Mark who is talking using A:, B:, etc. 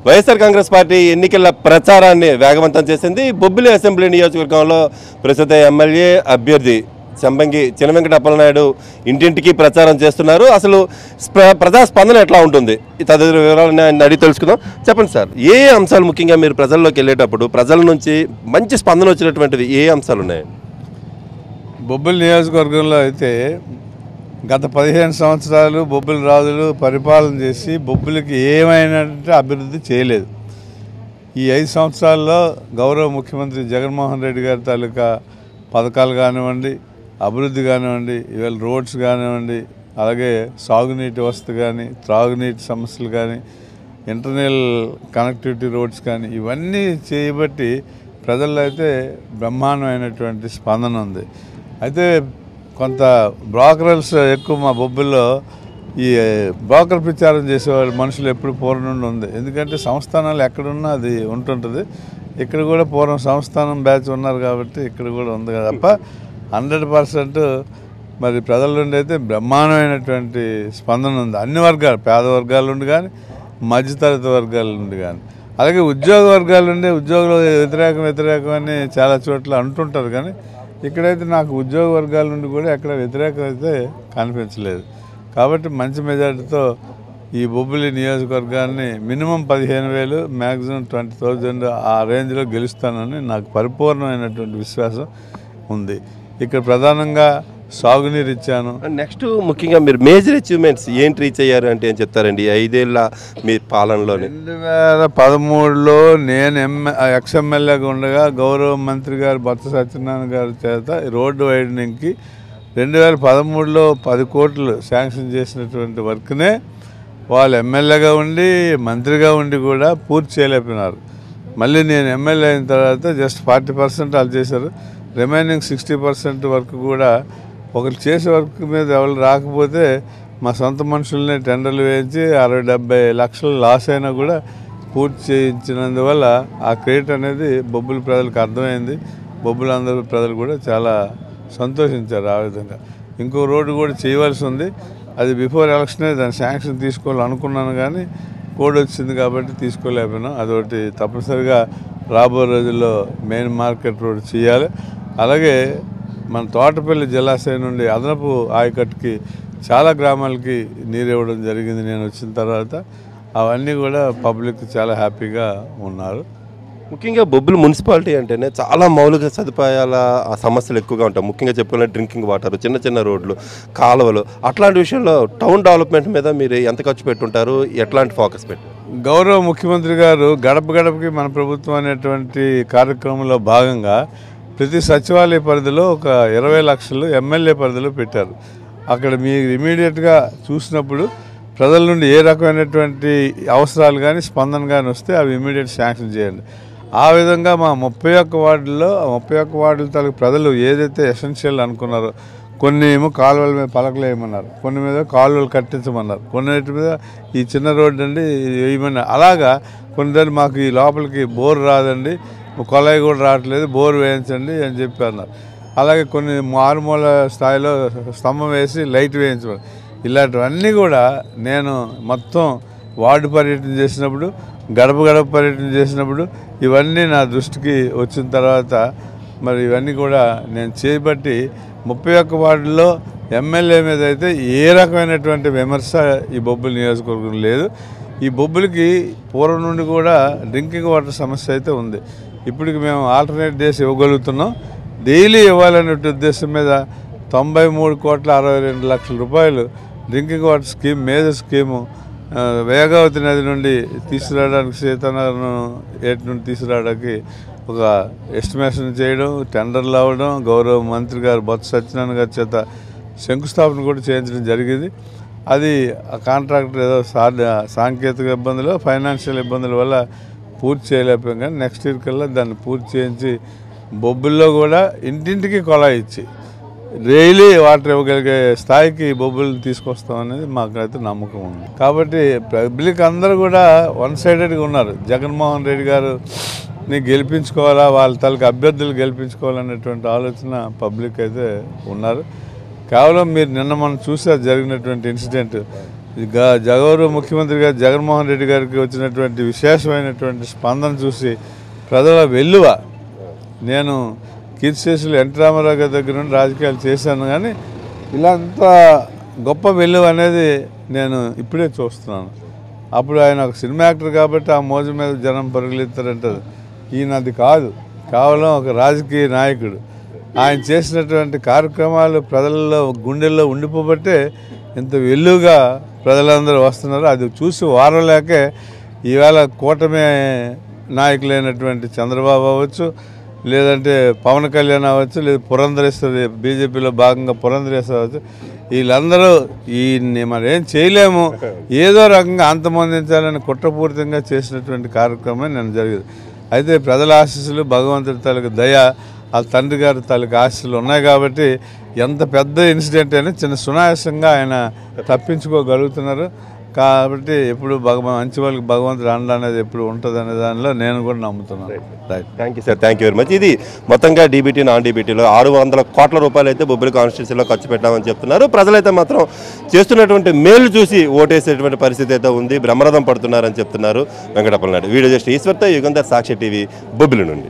A: YSR Congress party ఎన్నికల ప్రచారాన్ని వేగవంతం చేసింది. బొబ్బిలి అసెంబ్లీ నియోజకవర్గంలో ప్రస్తుత ఎమ్మెల్యే అభ్యర్థి సంబంగి చినవెంకట అప్పలనాయుడు ఇంటింటికి ప్రచారం చేస్తున్నారు. అసలు ప్రజా స్పందన ఎట్లా ఉంటుంది తదితర వివరాలను ఆయన అడిగి తెలుసుకుందాం. చెప్పండి సార్, ఏ అంశాలు ముఖ్యంగా మీరు ప్రజల్లోకి వెళ్ళేటప్పుడు ప్రజల నుంచి మంచి స్పందన వచ్చినటువంటివి ఏ అంశాలు ఉన్నాయండి?
B: బొబ్బిలి నియోజకవర్గంలో అయితే గత 15 సంవత్సరాలు బొబ్బిలి రాజులు పరిపాలన చేసి బొబ్బిలికి ఏమైనా అభివృద్ధి చేయలేదు. ఈ 5 సంవత్సరాల్లో గౌరవ ముఖ్యమంత్రి జగన్మోహన్ రెడ్డి గారి తాలూకా పథకాలు కానివ్వండి, అభివృద్ధి కానివ్వండి, ఇవాళ రోడ్స్ కానివ్వండి, అలాగే సాగునీటి వసతి కానీ, త్రాగునీటి సమస్యలు కానీ, ఇంటర్నల్ కనెక్టివిటీ రోడ్స్ కానీ ఇవన్నీ చేయబట్టి ప్రజల్లో అయితే బ్రహ్మాండమైనటువంటి స్పందన ఉంది. అయితే కొంత బ్రోకరల్స్ ఎక్కువ మా బొబ్బిల్లో ఈ బ్రోకర్ ప్రచారం చేసేవాళ్ళు మనుషులు ఎప్పుడు పూర్వం నుండి ఉంది. ఎందుకంటే సంస్థానాలు ఎక్కడున్నా అది ఉంటుంటుంది. ఇక్కడ కూడా పూర్వం సంస్థానం బ్యాచ్ ఉన్నారు కాబట్టి ఇక్కడ కూడా ఉంది కదా తప్ప 100% మరి ప్రజల నుండి అయితే బ్రహ్మాండమైనటువంటి స్పందన ఉంది. అన్ని వర్గాలు, పేద వర్గాల నుండి కానీ, మధ్యతరగతి వర్గాల నుండి కానీ, అలాగే ఉద్యోగ వర్గాల నుండి ఉద్యోగులు వ్యతిరేకం అని చాలా చోట్ల అంటుంటారు. కానీ ఇక్కడైతే నాకు ఉద్యోగ వర్గాల నుండి కూడా ఎక్కడ వ్యతిరేకం అయితే కనిపించలేదు. కాబట్టి మంచి మెజార్టీతో ఈ బొబ్బిలి నియోజకవర్గాన్ని మినిమం 15,000 మ్యాక్సిమం 20,000 ఆ రేంజ్లో గెలుస్తానని నాకు పరిపూర్ణమైనటువంటి విశ్వాసం ఉంది. ఇక్కడ ప్రధానంగా సాగునీరు ఇచ్చాను.
A: నెక్స్ట్ ముఖ్యంగా మీరు మేజర్ అచీవ్మెంట్స్ ఏంటి రీచ్ అయ్యారు అంటే ఏం చెప్తారండి? 5 ఏళ్ళ మీ పాలనలో
B: 2013లో నేను ఎక్స్ఎమ్మెల్యేగా ఉండగా గౌరవ మంత్రి గారు బొత్స సత్యనారాయణ గారి చేత రోడ్డు వైడనింగ్కి 2013లో 10 కోట్లు శాంక్షన్ చేసినటువంటి వర్క్నే వాళ్ళు ఎమ్మెల్యేగా ఉండి మంత్రిగా ఉండి కూడా పూర్తి చేయలేకపోయినారు. మళ్ళీ నేను ఎమ్మెల్యే అయిన తర్వాత జస్ట్ 40% వాళ్ళు చేశారు. రిమైనింగ్ 60% వర్క్ కూడా ఒకరు చేసే వర్క్ మీద ఎవరు రాకపోతే మా సొంత మనుషుల్ని టెండర్లు వేయించి 60-70 లక్షలు లాస్ అయినా కూడా పూర్తి చేయించినందువల్ల ఆ క్రెడిట్ అనేది బొబ్బిలి ప్రజలకు అర్థమైంది. బొబ్బిలి అందరూ ప్రజలు కూడా చాలా సంతోషించారు. ఆ విధంగా ఇంకో రోడ్డు కూడా చేయవలసి ఉంది. అది బిఫోర్ ఎలక్షనే దాని శాంక్షన్ తీసుకోవాలనుకున్నాను కానీ కోడ్ వచ్చింది కాబట్టి తీసుకోలేకపోయినాం. అదొకటి తప్పనిసరిగా రాబోయే రోజుల్లో మెయిన్ మార్కెట్ రోడ్ చేయాలి. అలాగే మన తోటపల్లి జలాశయం నుండి అదనపు ఆయకట్టుకి చాలా గ్రామాలకి నీరు ఇవ్వడం జరిగింది నేను వచ్చిన తర్వాత. అవన్నీ కూడా పబ్లిక్ చాలా హ్యాపీగా ఉన్నారు.
A: ముఖ్యంగా బొబ్బిలి మున్సిపాలిటీ అంటేనే చాలా మౌలిక సదుపాయాల సమస్యలు ఎక్కువగా ఉంటాయి. ముఖ్యంగా చెప్పుకోవాలంటే డ్రింకింగ్ వాటర్, చిన్న చిన్న రోడ్లు, కాలువలు, అట్లాంటి విషయంలో టౌన్ డెవలప్మెంట్ మీద మీరు ఎంత ఖర్చు పెట్టుంటారు? ఎట్లాంటి ఫోకస్ పెట్టారు?
B: గౌరవ ముఖ్యమంత్రి గారు గడప గడపకి మన ప్రభుత్వం అనేటువంటి కార్యక్రమంలో భాగంగా ప్రతి సచివాలయ పరిధిలో ఒక 20 లక్షలు ఎమ్మెల్యే పరిధిలో పెట్టారు. అక్కడ మీరు ఇమీడియట్గా చూసినప్పుడు ప్రజల నుండి ఏ రకమైనటువంటి అవసరాలు కానీ స్పందన కానీ వస్తే అవి ఇమీడియట్ శాంక్షన్ చేయండి. ఆ విధంగా మా 31 వార్డుల్లో 31 వార్డుల తాలూకు ప్రజలు ఏదైతే ఎసెన్షియల్ అనుకున్నారో, కొన్ని ఏమో కాలువల మీద పలకలు వేయమన్నారు, కొన్ని మీద కాలువలు కట్టించమన్నారు, కొన్నిటి మీద ఈ చిన్న రోడ్డు అండి వేయమన్నారు. అలాగా కొన్ని మాకు ఈ లోపలికి బోర్ రాదండి, కొలాయి కూడా రావట్లేదు, బోర్ వేయించండి అని చెప్పి అన్నారు. అలాగే కొన్ని మారుమూల స్థాయిలో స్తంభం వేసి లైట్ వేయించమన్నారు. ఇలాంటివన్నీ కూడా నేను మొత్తం వార్డు పర్యటన చేసినప్పుడు, గడప గడప పర్యటన చేసినప్పుడు ఇవన్నీ నా దృష్టికి వచ్చిన తర్వాత మరి ఇవన్నీ కూడా నేను చేపట్టి 31 వార్డుల్లో ఎమ్మెల్యే మీద అయితే ఏ రకమైనటువంటి విమర్శ ఈ బొబ్బిలి నియోజకవర్గం లేదు. ఈ బొబ్బిలికి పూర్వం నుండి కూడా డ్రింకింగ్ వాటర్ సమస్య అయితే ఉంది. ఇప్పటికి మేము ఆల్టర్నేట్ డేస్ ఇవ్వగలుగుతున్నాం. డైలీ ఇవ్వాలనే ఉద్దేశం మీద 93,62 లక్షల drinking water scheme, major scheme Vegavati నది నుండి తీసుకురావడానికి, సీతానగరం ఏటి నుండి తీసుకురావడానికి ఒక ఎస్టిమేషన్ చేయడం, టెండర్లు అవ్వడం, గౌరవ మంత్రి గారు బొత్స సత్యనారాయణ గారి చేత శంకుస్థాపన కూడా చేయించడం జరిగింది. అది ఆ కాంట్రాక్టర్ ఏదో సాంకేతిక ఇబ్బందులు, ఫైనాన్షియల్ ఇబ్బందుల వల్ల పూర్తి చేయలేకపోయాం. కానీ నెక్స్ట్ ఇయర్ కల్లా దాన్ని పూర్తి చేయించి బొబ్బిల్లో కూడా ఇంటింటికి కొలాయి ఇచ్చి డైలీ వాటర్ ఇవ్వగలిగే స్థాయికి బొబ్బిల్ని తీసుకొస్తామనేది మాకైతే నమ్మకం ఉంది. కాబట్టి పబ్లిక్ అందరూ కూడా వన్ సైడెడ్గా ఉన్నారు. జగన్మోహన్ రెడ్డి గారిని గెలిపించుకోవాలా, వాళ్ళ తాలూకు అభ్యర్థులు గెలిపించుకోవాలనేటువంటి ఆలోచన పబ్లిక్ అయితే ఉన్నారు. కేవలం మీరు నిన్న మనం చూసారు జరిగినటువంటి ఇన్సిడెంట్, గౌరవ ముఖ్యమంత్రి గారు జగన్మోహన్ రెడ్డి గారికి వచ్చినటువంటి విశేషమైనటువంటి స్పందన చూసి ప్రజల వెల్లువ. నేను కీర్తిశేషులు ఎన్టీ రామారావు గారి దగ్గర నుండి రాజకీయాలు చేశాను, కానీ ఇలాంత గొప్ప వెల్లువ అనేది నేను ఇప్పుడే చూస్తున్నాను. అప్పుడు ఆయన ఒక సినిమా యాక్టర్ కాబట్టి ఆ మోజు మీద జనం పరుగులెత్తారంటారు. ఈయన అది కాదు, కేవలం ఒక రాజకీయ నాయకుడు. ఆయన చేసినటువంటి కార్యక్రమాలు ప్రజల్లో గుండెల్లో ఉండిపోబట్టే ఇంత వెల్లుగా ప్రజలందరూ వస్తున్నారు. అది చూసి వారలేకే ఈవేళ కూటమి నాయకులైనటువంటి చంద్రబాబు అవ్వచ్చు, లేదంటే పవన్ కళ్యాణ్ అవ్వచ్చు, లేదా పురంధరేశ్వరి బీజేపీలో భాగంగా పురంధరేశ్వరి అవ్వచ్చు, వీళ్ళందరూ మరి ఏం చేయలేము, ఏదో రకంగా అంతమొందించాలని కుట్రపూరితంగా చేసినటువంటి కార్యక్రమం నేను జరిగింది. అయితే ప్రజల ఆశీస్సులు, భగవంతుడి తాలూకు దయ, ఆ తండ్రి గారి తాలూకు ఆశీస్సులు ఉన్నాయి కాబట్టి ఎంత పెద్ద ఇన్సిడెంట్ అయినా చిన్న సునాయాసంగా ఆయన తప్పించుకోగలుగుతున్నారు. కాబట్టి ఎప్పుడు మంచి వాళ్ళకి భగవంతుడు అండ అనేది ఎప్పుడు ఉంటుంది అనే దానిలో నేను కూడా నమ్ముతున్నాను. Right,
A: thank you sir, thank you very much. ఇది మొత్తంగా డీబీటీ నాన్ డీబీటీలో 600 కోట్ల రూపాయలు అయితే బొబ్బిలి కాన్స్టిట్యూన్సీలో ఖర్చు పెట్టామని చెప్తున్నారు. ప్రజలైతే మాత్రం చేస్తున్నటువంటి మేలు చూసి ఓటేసేటువంటి పరిస్థితి అయితే ఉంది, బ్రహ్మరథం పడుతున్నారని చెప్తున్నారు వెంకటప్పలనాయుడు. వీడియో జస్ట్ ఈశ్వర్తో యుగంధర్, సాక్షి టీవీ, బొబ్బిలి నుండి.